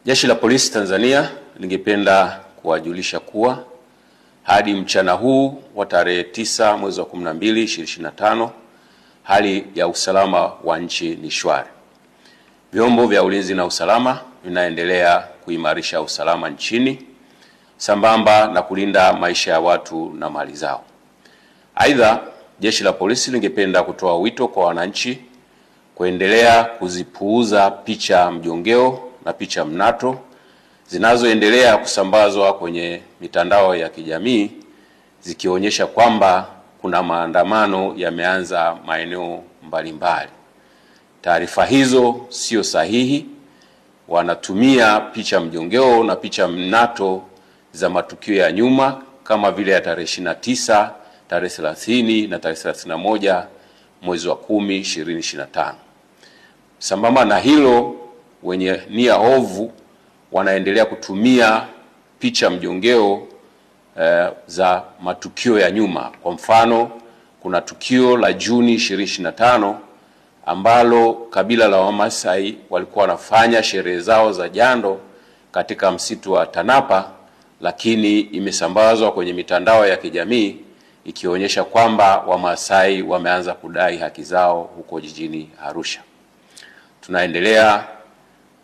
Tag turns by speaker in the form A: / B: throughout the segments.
A: Jeshi la Polisi Tanzania lingependa kuwajulisha kuwa hadi mchana huu wa tarehe 9 mwezi wa 12 2025 hali ya usalama wa nchi ni shwari. Vyombo vya ulinzi na usalama vinaendelea kuimarisha usalama nchini sambamba na kulinda maisha ya watu na mali zao. Aidha, Jeshi la Polisi lingependa kutoa wito kwa wananchi kuendelea kuzipuuza picha mjongeo na picha mnato zinazoendelea kusambazwa kwenye mitandao ya kijamii zikionyesha kwamba kuna maandamano yameanza maeneo mbalimbali. Taarifa hizo sio sahihi. Wanatumia picha mjongeo na picha mnato za matukio ya nyuma kama vile ya tarehe 29, tarehe 30 na tarehe 31 mwezi wa 10 2025. Sambamba na hilo, wenye nia ovu wanaendelea kutumia picha mjongeo za matukio ya nyuma. Kwa mfano, kuna tukio la Juni 2025 ambalo kabila la Wamasai walikuwa wanafanya sherehe zao za jando katika msitu wa Tanapa, lakini imesambazwa kwenye mitandao ya kijamii ikionyesha kwamba Wamasai wameanza kudai haki zao huko jijini Arusha. Tunaendelea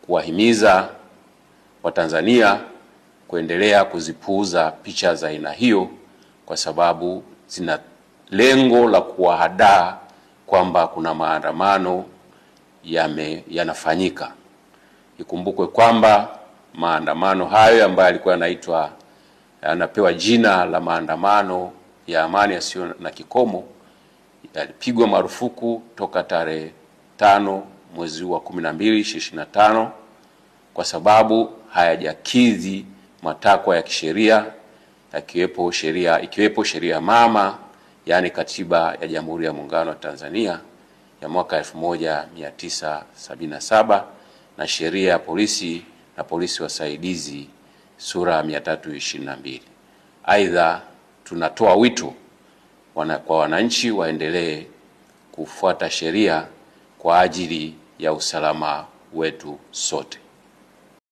A: kuwahimiza Watanzania kuendelea kuzipuuza picha za aina hiyo kwa sababu zina lengo la kuwahadaa kwamba kuna maandamano yanafanyika. Ikumbukwe kwamba maandamano hayo ambayo yalikuwa yanapewa jina la maandamano ya amani yasiyo na kikomo yalipigwa marufuku toka tarehe 5 mwezi wa 12 2025 kwa sababu hayajakidhi matakwa ya kisheria ikiwepo sheria mama, yani Katiba ya Jamhuri ya Muungano wa Tanzania ya mwaka 1977 na sheria ya polisi na polisi wasaidizi sura 322. Aidha, tunatoa wito kwa wananchi waendelee kufuata sheria kwa ajili ya usalama wetu sote.